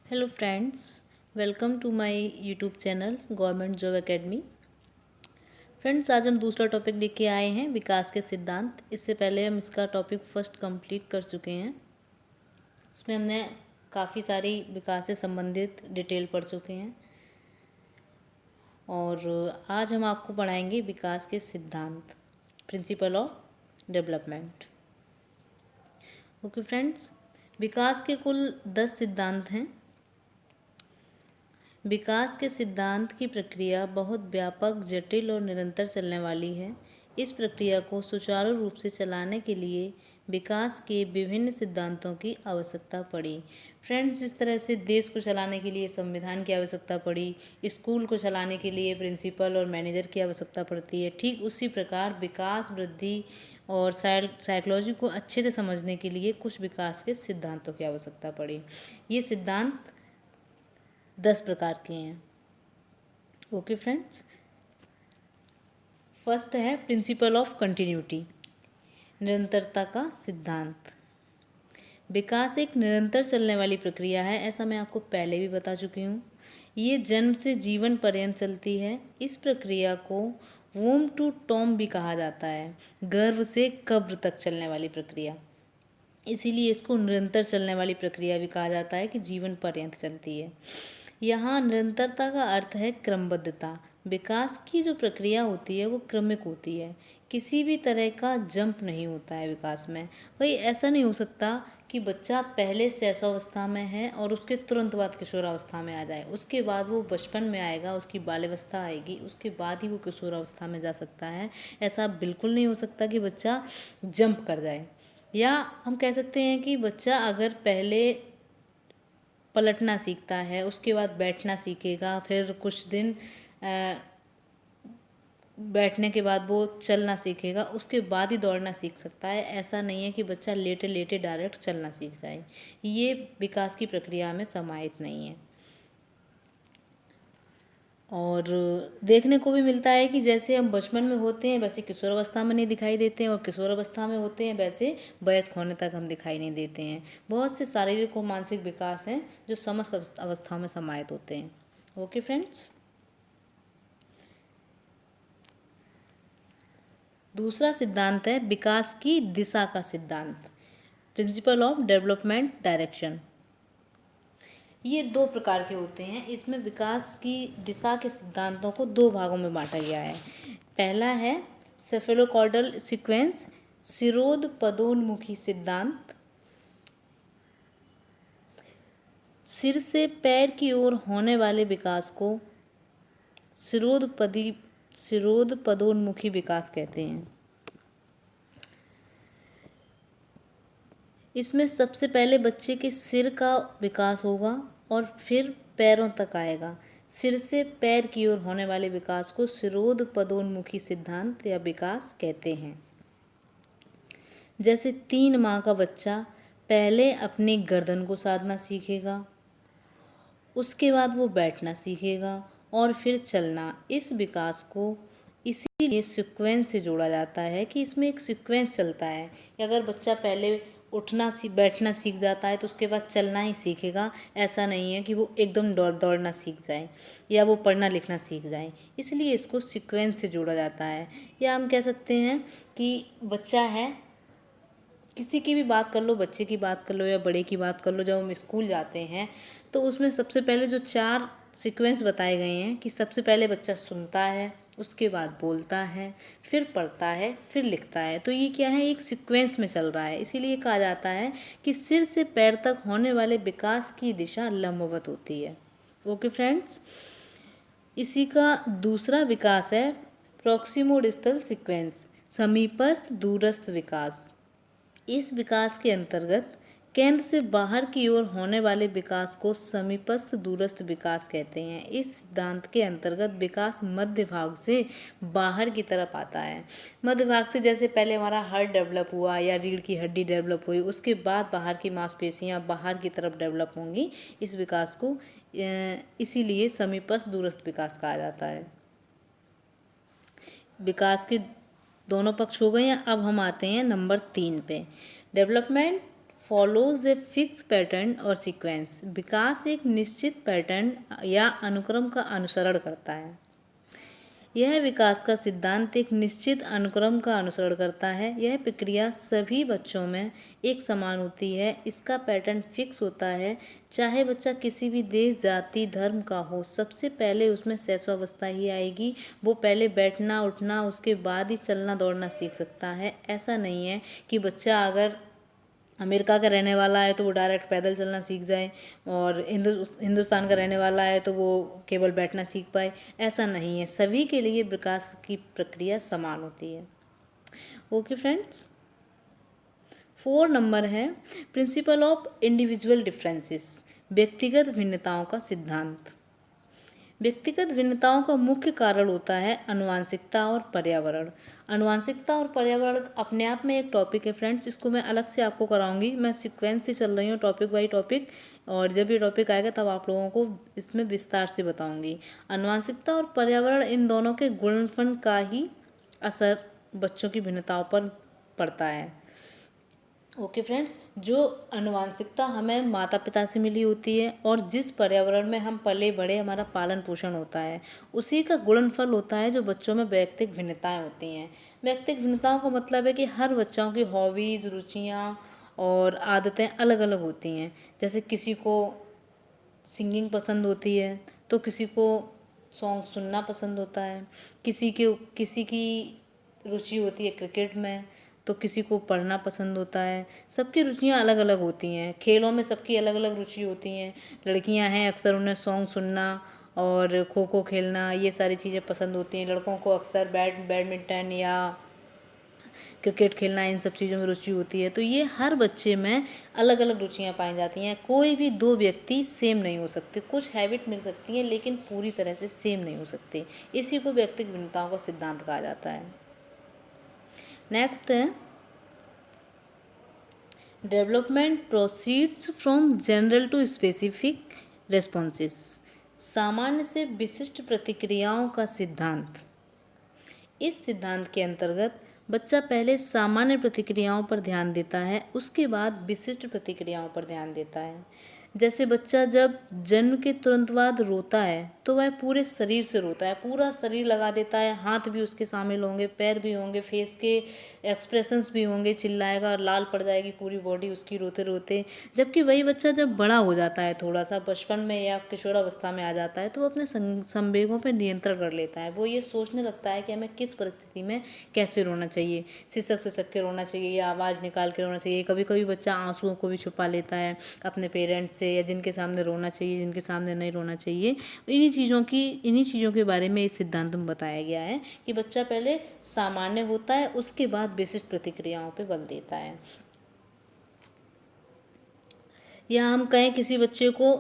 Hello friends, welcome to my YouTube channel government job academy. Friends, आज हम दूसरा topic लेके आए हैं, विकास के सिद्धांत। इससे पहले हम इसका टॉपिक फर्स्ट कंप्लीट कर चुके हैं। उसमें हमने काफ़ी सारी विकास से संबंधित डिटेल पढ़ चुके हैं और आज हम आपको पढ़ाएंगे विकास के सिद्धांत, principle of development. Okay friends, विकास के कुल 10 सिद्धांत हैं। विकास के सिद्धांत की प्रक्रिया बहुत व्यापक, जटिल और निरंतर चलने वाली है। इस प्रक्रिया को सुचारू रूप से चलाने के लिए विकास के विभिन्न सिद्धांतों की आवश्यकता पड़ी। फ्रेंड्स, जिस तरह से देश को चलाने के लिए संविधान की आवश्यकता पड़ी, स्कूल को चलाने के लिए प्रिंसिपल और मैनेजर की आवश्यकता पड़ती है, ठीक उसी प्रकार विकास, वृद्धि और साइकोलॉजी को अच्छे से समझने के लिए कुछ विकास के सिद्धांतों की आवश्यकता पड़ी। ये सिद्धांत 10 प्रकार के हैं। ओके फ्रेंड्स, फर्स्ट है प्रिंसिपल ऑफ कंटिन्यूटी, निरंतरता का सिद्धांत। विकास एक निरंतर चलने वाली प्रक्रिया है, ऐसा मैं आपको पहले भी बता चुकी हूँ। ये जन्म से जीवन पर्यंत चलती है। इस प्रक्रिया को वोम टू टॉम भी कहा जाता है, गर्भ से कब्र तक चलने वाली प्रक्रिया। इसीलिए इसको निरंतर चलने वाली प्रक्रिया भी कहा जाता है कि जीवन पर्यंत चलती है। यहाँ निरंतरता का अर्थ है क्रमबद्धता। विकास की जो प्रक्रिया होती है वो क्रमिक होती है, किसी भी तरह का जंप नहीं होता है विकास में। भाई, ऐसा नहीं हो सकता कि बच्चा पहले शैशवावस्था में है और उसके तुरंत बाद किशोरावस्था में आ जाए, उसके बाद वो बचपन में आएगा, उसकी बाल्यावस्था आएगी, उसके बाद ही वो किशोरावस्था में जा सकता है। ऐसा बिल्कुल नहीं हो सकता कि बच्चा जंप कर जाए। या हम कह सकते हैं कि बच्चा अगर पहले पलटना सीखता है, उसके बाद बैठना सीखेगा, फिर कुछ दिन बैठने के बाद वो चलना सीखेगा, उसके बाद ही दौड़ना सीख सकता है। ऐसा नहीं है कि बच्चा लेटे लेटे डायरेक्ट चलना सीख जाए। ये विकास की प्रक्रिया में समाहित नहीं है। और देखने को भी मिलता है कि जैसे हम बचपन में होते हैं वैसे किशोरावस्था में नहीं दिखाई देते हैं, और किशोरावस्था में होते हैं वैसे वयस्क होने तक हम दिखाई नहीं देते हैं। बहुत से शारीरिक और मानसिक विकास हैं जो समस्त अवस्था में समाहित होते हैं। ओके फ्रेंड्स, दूसरा सिद्धांत है विकास की दिशा का सिद्धांत, प्रिंसिपल ऑफ डेवलपमेंट डायरेक्शन। ये 2 प्रकार के होते हैं। इसमें विकास की दिशा के सिद्धांतों को 2 भागों में बांटा गया है। पहला है सेफेलोकॉर्डल सीक्वेंस, शिरोध पदोन्मुखी सिद्धांत। सिर से पैर की ओर होने वाले विकास को शिरोध पदोन्मुखी विकास कहते हैं। इसमें सबसे पहले बच्चे के सिर का विकास होगा और फिर पैरों तक आएगा। सिर से पैर की ओर होने वाले विकास को शिरोध पदोन्मुखी सिद्धांत या विकास कहते हैं। जैसे 3 माह का बच्चा पहले अपनी गर्दन को साधना सीखेगा, उसके बाद वो बैठना सीखेगा और फिर चलना। इस विकास को इसीलिए सीक्वेंस से जोड़ा जाता है कि इसमें एक सीक्वेंस चलता है कि अगर बच्चा पहले उठना बैठना सीख जाता है तो उसके बाद चलना ही सीखेगा। ऐसा नहीं है कि वो एकदम दौड़ना सीख जाए या वो पढ़ना लिखना सीख जाए। इसलिए इसको सीक्वेंस से जोड़ा जाता है। या हम कह सकते हैं कि बच्चा है, किसी की भी बात कर लो, बच्चे की बात कर लो या बड़े की बात कर लो, जब हम स्कूल जाते हैं तो उसमें सबसे पहले जो 4 सीक्वेंस बताए गए हैं कि सबसे पहले बच्चा सुनता है, उसके बाद बोलता है, फिर पढ़ता है, फिर लिखता है। तो ये क्या है, एक सीक्वेंस में चल रहा है। इसीलिए कहा जाता है कि सिर से पैर तक होने वाले विकास की दिशा लंबवत होती है। ओके फ्रेंड्स, इसी का दूसरा विकास है प्रॉक्सिमो डिस्टल सीक्वेंस, समीपस्थ दूरस्थ विकास। इस विकास के अंतर्गत केंद्र से बाहर की ओर होने वाले विकास को समीपस्थ दूरस्थ विकास कहते हैं। इस सिद्धांत के अंतर्गत विकास मध्य भाग से बाहर की तरफ आता है। मध्य भाग से जैसे पहले हमारा हार्ट डेवलप हुआ या रीढ़ की हड्डी डेवलप हुई, उसके बाद बाहर की मांसपेशियां बाहर की तरफ डेवलप होंगी। इस विकास को इसीलिए समीपस्थ दूरस्थ विकास कहा जाता है। विकास के दोनों पक्ष हो गए हैं। अब हम आते हैं नंबर 3 पे, development follows a fix pattern और सीक्वेंस। विकास एक निश्चित पैटर्न या अनुक्रम का अनुसरण करता है। यह विकास का सिद्धांत एक निश्चित अनुक्रम का अनुसरण करता है। यह प्रक्रिया सभी बच्चों में एक समान होती है। इसका पैटर्न फिक्स होता है, चाहे बच्चा किसी भी देश, जाति, धर्म का हो। सबसे पहले उसमें शैशवावस्था ही आएगी। वो पहले बैठना उठना, उसके बाद ही चलना दौड़ना सीख सकता है। ऐसा नहीं है कि बच्चा अगर अमेरिका का रहने वाला है तो वो डायरेक्ट पैदल चलना सीख जाए, और हिंदुस्तान का रहने वाला है तो वो केवल बैठना सीख पाए। ऐसा नहीं है, सभी के लिए विकास की प्रक्रिया समान होती है। ओके फ्रेंड्स, 4 नंबर है प्रिंसिपल ऑफ इंडिविजुअल डिफरेंसेस, व्यक्तिगत भिन्नताओं का सिद्धांत। व्यक्तिगत भिन्नताओं का मुख्य कारण होता है आनुवंशिकता और पर्यावरण। आनुवंशिकता और पर्यावरण अपने आप में एक टॉपिक है फ्रेंड्स, इसको मैं अलग से आपको कराऊंगी। मैं सीक्वेंस से चल रही हूँ, टॉपिक बाई टॉपिक, और जब ये टॉपिक आएगा तब आप लोगों को इसमें विस्तार से बताऊंगी। आनुवंशिकता और पर्यावरण, इन दोनों के गुणनफल का ही असर बच्चों की भिन्नताओं पर पड़ता है। ओके फ्रेंड्स, जो आनुवंशिकता हमें माता पिता से मिली होती है और जिस पर्यावरण में हम पले बड़े, हमारा पालन पोषण होता है, उसी का गुणनफल होता है जो बच्चों में व्यक्तिगत भिन्नताएं होती हैं। व्यक्तिगत भिन्नताओं का मतलब है कि हर बच्चों की हॉबीज़, रुचियाँ और आदतें अलग अलग होती हैं। जैसे किसी को सिंगिंग पसंद होती है तो किसी को सॉन्ग सुनना पसंद होता है, किसी की रुचि होती है क्रिकेट में तो किसी को पढ़ना पसंद होता है। सबकी रुचियाँ अलग अलग होती हैं। खेलों में सबकी अलग अलग रुचि होती हैं। लड़कियां हैं, अक्सर उन्हें सॉन्ग सुनना और खो खो खेलना, ये सारी चीज़ें पसंद होती हैं। लड़कों को अक्सर बैडमिंटन या क्रिकेट खेलना, इन सब चीज़ों में रुचि होती है। तो ये हर बच्चे में अलग अलग रुचियाँ पाई जाती हैं। कोई भी दो व्यक्ति सेम नहीं हो सकते। कुछ हैबिट मिल सकती हैं लेकिन पूरी तरह से सेम नहीं हो सकते। इसी को व्यक्तिगत भिन्नताओं का सिद्धांत कहा जाता है। नेक्स्ट है development proceeds from general to specific responses, सामान्य से विशिष्ट प्रतिक्रियाओं का सिद्धांत। इस सिद्धांत के अंतर्गत बच्चा पहले सामान्य प्रतिक्रियाओं पर ध्यान देता है, उसके बाद विशिष्ट प्रतिक्रियाओं पर ध्यान देता है। जैसे बच्चा जब जन्म के तुरंत बाद रोता है तो वह पूरे शरीर से रोता है, पूरा शरीर लगा देता है, हाथ भी उसके शामिल होंगे, पैर भी होंगे, फेस के एक्सप्रेशंस भी होंगे, चिल्लाएगा और लाल पड़ जाएगी पूरी बॉडी उसकी रोते रोते। जबकि वही बच्चा जब बड़ा हो जाता है, थोड़ा सा बचपन में या किशोरावस्था में आ जाता है, तो वो अपने संवेगों पर नियंत्रण कर लेता है। वो ये सोचने लगता है कि हमें किस परिस्थिति में कैसे रोना चाहिए, सिसक सिसक के रोना चाहिए या आवाज़ निकाल के रोना चाहिए। कभी कभी बच्चा आंसुओं को भी छुपा लेता है अपने पेरेंट्स से, या जिनके सामने रोना चाहिए, जिनके सामने नहीं रोना चाहिए। इन्हीं चीज़ों के बारे में इस सिद्धांत में बताया गया है कि बच्चा पहले सामान्य होता है, उसके बाद विशिष्ट प्रतिक्रियाओं पे बल देता है। या हम कहें किसी बच्चे को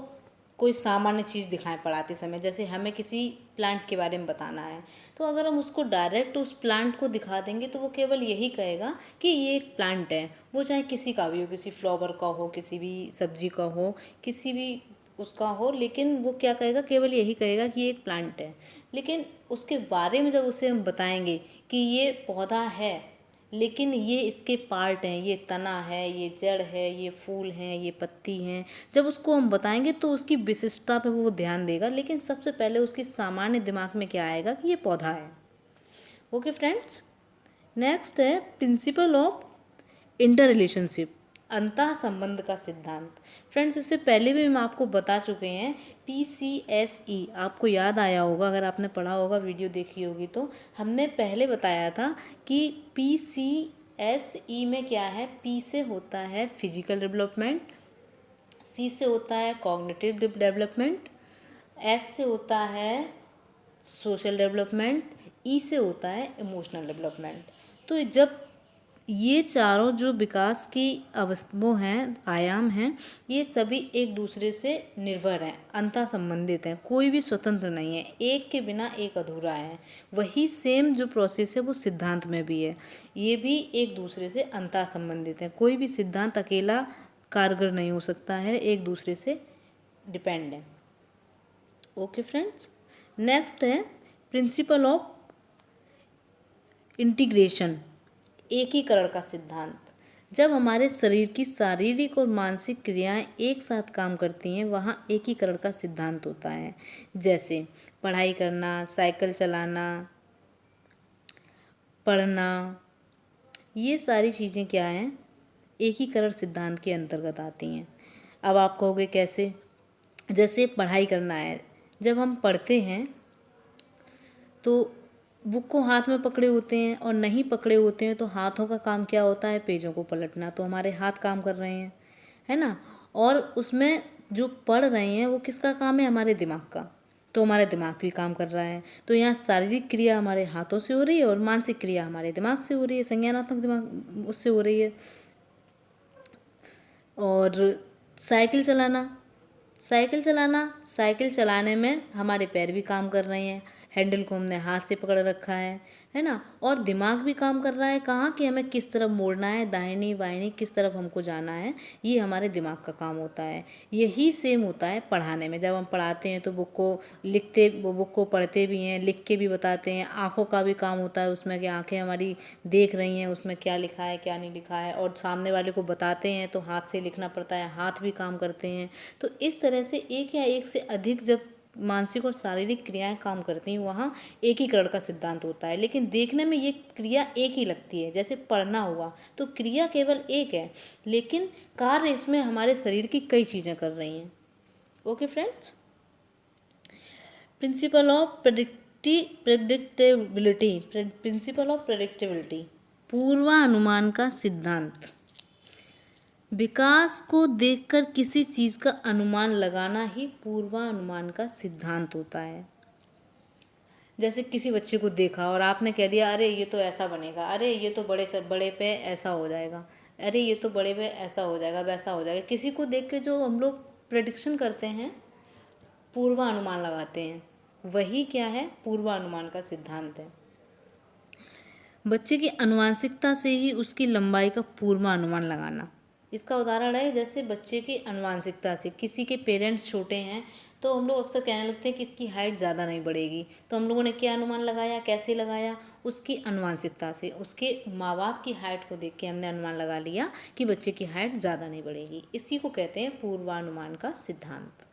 कोई सामान्य चीज़ दिखाएं पढ़ाते समय, जैसे हमें किसी प्लांट के बारे में बताना है, तो अगर हम उसको डायरेक्ट उस प्लांट को दिखा देंगे तो वो केवल यही कहेगा कि ये एक प्लांट है। वो चाहे किसी का भी हो, किसी फ्लावर का हो, किसी भी सब्जी का हो, किसी भी उसका हो, लेकिन वो क्या कहेगा, केवल यही कहेगा कि ये एक प्लांट है। लेकिन उसके बारे में जब उसे हम बताएंगे कि ये पौधा है, लेकिन ये इसके पार्ट हैं, ये तना है, ये जड़ है, ये फूल हैं, ये पत्ती हैं, जब उसको हम बताएंगे तो उसकी विशिष्टता पे वो ध्यान देगा। लेकिन सबसे पहले उसकी सामान्य दिमाग में क्या आएगा कि ये पौधा है। ओके फ्रेंड्स, नेक्स्ट है प्रिंसिपल ऑफ इंटर रिलेशनशिप, अंतः संबंध का सिद्धांत। फ्रेंड्स, इससे पहले भी हम आपको बता चुके हैं। PCSE आपको याद आया होगा, अगर आपने पढ़ा होगा, वीडियो देखी होगी, तो हमने पहले बताया था कि PCSE में क्या है। P से होता है फिजिकल डेवलपमेंट, C से होता है कॉग्निटिव डेवलपमेंट, S से होता है सोशल डेवलपमेंट, E से होता है इमोशनल डेवलपमेंट। तो जब ये चारों जो विकास की वो हैं, आयाम हैं, ये सभी एक दूसरे से निर्भर हैं, अंतः संबंधित हैं, कोई भी स्वतंत्र नहीं है, एक के बिना एक अधूरा है। वही सेम जो प्रोसेस है वो सिद्धांत में भी है, ये भी एक दूसरे से अंतः संबंधित है। कोई भी सिद्धांत अकेला कारगर नहीं हो सकता है, एक दूसरे से डिपेंड है। ओके फ्रेंड्स, नेक्स्ट है प्रिंसिपल ऑफ इंटीग्रेशन, एकीकरण का सिद्धांत। जब हमारे शरीर की शारीरिक और मानसिक क्रियाएं एक साथ काम करती हैं वहाँ एकीकरण का सिद्धांत होता है। जैसे पढ़ाई करना, साइकिल चलाना, पढ़ना, ये सारी चीज़ें क्या हैं, एकीकरण सिद्धांत के अंतर्गत आती हैं। अब आप कहोगे कैसे? जैसे पढ़ाई करना है, जब हम पढ़ते हैं तो बुक को हाथ में पकड़े होते हैं और नहीं पकड़े होते हैं तो हाथों का काम क्या होता है, पेजों को पलटना, तो हमारे हाथ काम कर रहे हैं, है ना। और उसमें जो पढ़ रहे हैं वो किसका काम है, हमारे दिमाग का, तो हमारा दिमाग भी काम कर रहा है। तो यहाँ शारीरिक क्रिया हमारे हाथों से हो रही है और मानसिक क्रिया हमारे दिमाग से हो रही है, संज्ञानात्मक दिमाग उससे हो रही है। और साइकिल चलाना, साइकिल चलाने में हमारे पैर भी काम कर रहे हैं, हैंडल को हमने हाथ से पकड़ रखा है ना। और दिमाग भी काम कर रहा है, कहाँ कि हमें किस तरफ मोड़ना है, दाहिनी बाहिनी किस तरफ हमको जाना है, ये हमारे दिमाग का काम होता है। यही सेम होता है पढ़ाने में। जब हम पढ़ाते हैं तो बुक को पढ़ते भी हैं, लिख के भी बताते हैं। आँखों का भी काम होता है उसमें कि आँखें हमारी देख रही हैं उसमें क्या लिखा है क्या नहीं लिखा है, और सामने वाले को बताते हैं तो हाथ से लिखना पड़ता है, हाथ भी काम करते हैं। तो इस तरह से एक या एक से अधिक जब मानसिक और शारीरिक क्रियाएं काम करती हैं वहाँ एकीकरण का सिद्धांत होता है। लेकिन देखने में ये क्रिया एक ही लगती है, जैसे पढ़ना हुआ तो क्रिया केवल एक है, लेकिन कार्य इसमें हमारे शरीर की कई चीज़ें कर रही हैं। Okay friends, principle of predictability, पूर्वानुमान का सिद्धांत। विकास को देखकर किसी चीज़ का अनुमान लगाना ही पूर्वानुमान का सिद्धांत होता है। जैसे किसी बच्चे को देखा और आपने कह दिया अरे ये तो ऐसा बनेगा, अरे ये तो बड़े से बड़े पे ऐसा हो जाएगा, अरे ये तो बड़े पे ऐसा हो जाएगा, वैसा हो जाएगा। किसी को देख के जो हम लोग प्रेडिक्शन करते हैं, पूर्वानुमान लगाते हैं, वही क्या है, पूर्वानुमान का सिद्धांत है। बच्चे की आनुवंशिकता से ही उसकी लंबाई का पूर्वानुमान लगाना। इसका उदाहरण है जैसे बच्चे की आनुवंशिकता से, किसी के पेरेंट्स छोटे हैं तो हम लोग अक्सर कहने लगते हैं कि इसकी हाइट ज़्यादा नहीं बढ़ेगी, तो हम लोगों ने क्या अनुमान लगाया, कैसे लगाया, उसकी आनुवंशिकता से, उसके माँ बाप की हाइट को देख के हमने अनुमान लगा लिया कि बच्चे की हाइट ज़्यादा नहीं बढ़ेगी। इसी को कहते हैं पूर्वानुमान का सिद्धांत।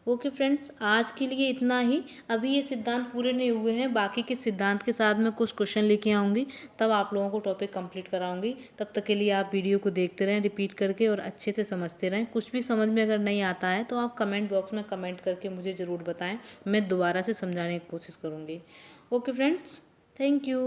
ओके फ्रेंड्स, आज के लिए इतना ही। अभी ये सिद्धांत पूरे नहीं हुए हैं, बाकी के सिद्धांत के साथ मैं कुछ क्वेश्चन लेके आऊँगी, तब आप लोगों को टॉपिक कंप्लीट कराऊंगी। तब तक के लिए आप वीडियो को देखते रहें रिपीट करके और अच्छे से समझते रहें। कुछ भी समझ में अगर नहीं आता है तो आप कमेंट बॉक्स में कमेंट करके मुझे ज़रूर बताएं, मैं दोबारा से समझाने की कोशिश करूँगी। Okay friends, thank you.